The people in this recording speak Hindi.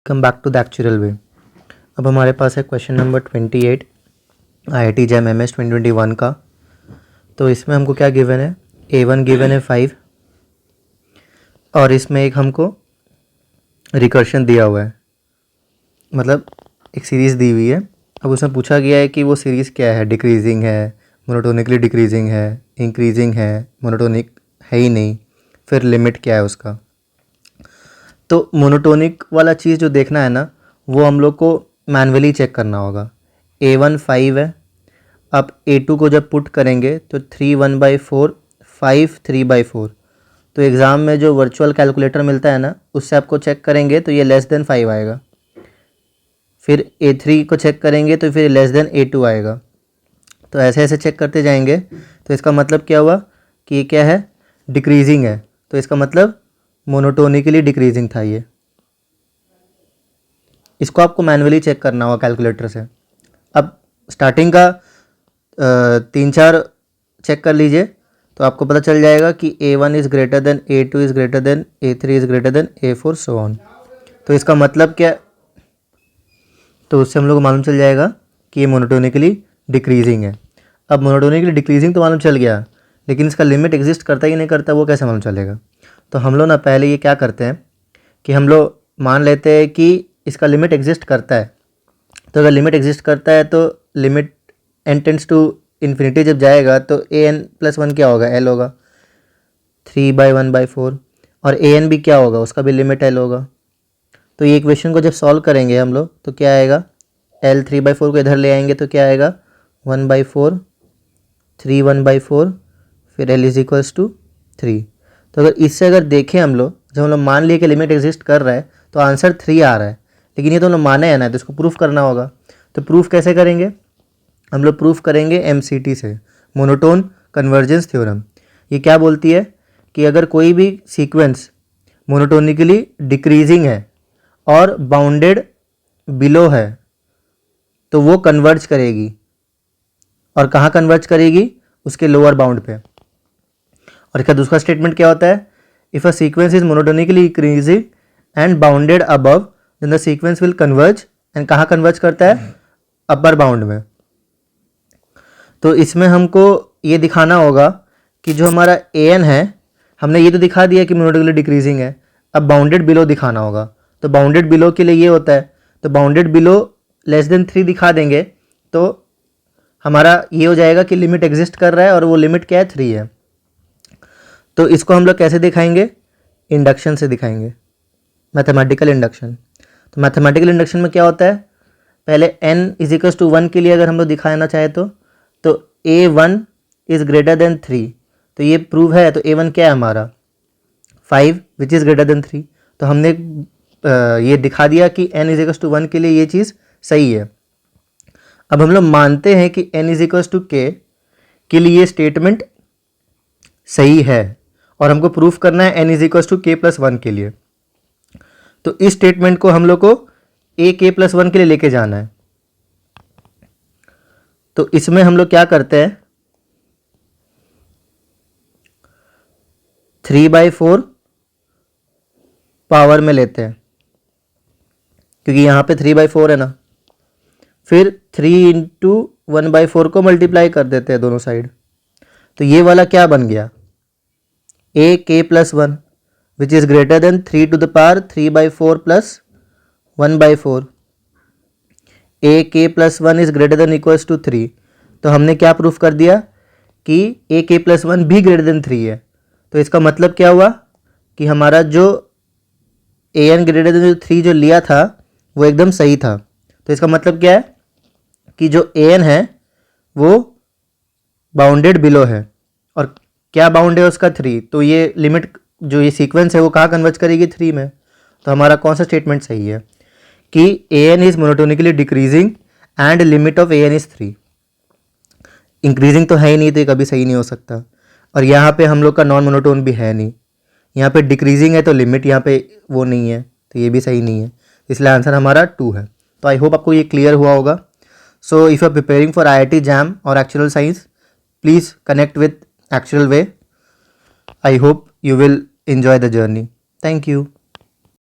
Come back to the actual way. अब हमारे पास है question number 28 IIT JAM MS 2021 का। तो इसमें हमको क्या गिवन है, A1 गिवन है 5 और इसमें एक हमको रिकर्शन दिया हुआ है, मतलब एक सीरीज़ दी हुई है। अब उसमें पूछा गया है कि वो सीरीज़ क्या है, डिक्रीजिंग है, मोनोटोनिकली डिक्रीजिंग है, इंक्रीजिंग है, मोनोटोनिक है ही नहीं, फिर लिमिट क्या है उसका। तो मोनोटोनिक वाला चीज़ जो देखना है ना, वो हम लोग को मैन्युअली चेक करना होगा। A1 5 है, अब A2 को जब पुट करेंगे तो 3 1/4 5 3/4। तो एग्ज़ाम में जो वर्चुअल कैलकुलेटर मिलता है ना, उससे आपको चेक करेंगे तो ये लेस देन 5 आएगा। फिर A3 को चेक करेंगे तो फिर लेस देन A2 आएगा। तो ऐसे ऐसे चेक करते जाएंगे। तो इसका मतलब क्या हुआ कि ये क्या है, डिक्रीजिंग है। तो इसका मतलब मोनोटोनिकली डिक्रीजिंग था ये। इसको आपको मैन्युअली चेक करना होगा कैलकुलेटर से। अब स्टार्टिंग का 3-4 चेक कर लीजिए तो आपको पता चल जाएगा कि A1 is greater then A2 is greater then A3 is greater then A4 so on. तो इसका मतलब क्या, तो उससे हम लोग को मालूम चल जाएगा कि ये मोनोटोनिकली डिक्रीजिंग है। अब मोनोटोनिकली डिक्रीजिंग तो मालूम चल गया, लेकिन इसका लिमिट एग्जिस्ट करता ही नहीं करता, वो कैसे मालूम चलेगा। तो हम लोग ना पहले ये क्या करते हैं कि हम लोग मान लेते हैं कि इसका लिमिट एग्जिस्ट करता है। तो अगर लिमिट एग्जिस्ट करता है तो limit n tends to infinity जब जाएगा तो an+1 क्या होगा, l होगा 3/1/4। और an भी क्या होगा, उसका भी लिमिट l होगा। तो ये इक्वेशन को जब सॉल्व करेंगे हम लोग तो क्या आएगा, l 3/4 को इधर ले आएंगे तो क्या आएगा 1/4 3 1/4 फिर l इज इक्वल्स टू 3। तो अगर इससे अगर देखें हम लोग, जब हम लोग मान लिए कि लिमिट एग्जिस्ट कर रहा है तो आंसर 3 आ रहा है, लेकिन ये तो हम लोग माने है ना, तो इसको प्रूफ करना होगा। तो प्रूफ कैसे करेंगे, हम लोग प्रूफ करेंगे MCT से, मोनोटोन कन्वर्जेंस थ्योरम। ये क्या बोलती है कि अगर कोई भी सीक्वेंस मोनोटोनिकली डिक्रीजिंग है और बाउंडेड बिलो है तो वो कन्वर्ज करेगी। और कहाँ कन्वर्ज करेगी, उसके लोअर बाउंड पे। और इसका दूसरा स्टेटमेंट क्या होता है, if a sequence is monotonically increasing and bounded above then the sequence will converge. And कहाँ कन्वर्ज करता है, अपर बाउंड में। तो इसमें हमको ये दिखाना होगा कि जो हमारा an है, हमने ये तो दिखा दिया कि मोनोटोनिकली डिक्रीजिंग है, अब बाउंडेड बिलो दिखाना होगा। तो बाउंडेड बिलो के लिए ये होता है, तो बाउंडेड बिलो लेस देन 3 दिखा देंगे तो हमारा ये हो जाएगा कि लिमिट एग्जिस्ट कर रहा है और वो लिमिट क्या है, 3 है। तो इसको हम लोग कैसे दिखाएंगे, इंडक्शन से दिखाएंगे, मैथमेटिकल इंडक्शन। तो मैथमेटिकल इंडक्शन में क्या होता है, पहले n इज इक्वल्स टू 1 के लिए अगर हम लोग दिखाना चाहे तो A1 इज़ ग्रेटर देन 3, तो ये प्रूव है। तो A1 क्या है हमारा 5 विच इज़ ग्रेटर देन 3। तो हमने ये दिखा दिया कि n इज इक्वल्स टू 1 के लिए ये चीज़ सही है। अब हम लोग मानते हैं कि n is equals to k के लिए ये स्टेटमेंट सही है और हमको प्रूफ करना है n is equals to k+1 के लिए। तो इस स्टेटमेंट को हम लोग को ak+1 के लिए लेके जाना है। तो इसमें हम लोग क्या करते हैं, 3/4 पावर में लेते हैं, क्योंकि यहाँ पे 3/4 है ना। फिर 3 × 1/4 को मल्टीप्लाई कर देते हैं दोनों साइड। तो ये वाला क्या बन गया, ak+1 which is greater than 3⁻³ 3/4 + 1/4। ak+1 is greater than equals to 3। तो हमने क्या प्रूफ कर दिया कि ak+1 भी ग्रेटर देन 3 है। तो इसका मतलब क्या हुआ कि हमारा जो an ग्रेटर देन 3 जो लिया था वो एकदम सही था। तो इसका मतलब क्या है कि जो an है वो बाउंडेड बिलो है, और क्या बाउंड है उसका 3। तो ये लिमिट जो ये सीक्वेंस है वो कहाँ कन्वर्ज करेगी, 3 में। तो हमारा कौन सा स्टेटमेंट सही है कि an is monotonically decreasing and limit of an is 3। Increasing तो है ही नहीं, तो ये कभी सही नहीं हो सकता। और यहाँ पे हम लोग का नॉन मोनोटोन भी है नहीं, यहाँ पे डिक्रीजिंग है तो लिमिट यहाँ पे वो नहीं है, तो ये भी सही नहीं है। इसलिए आंसर हमारा 2 है। तो आई होप आपको ये क्लियर हुआ होगा। So if you are preparing for IIT JAM और actual science, please connect with actual way. I hope you will enjoy the journey. Thank you.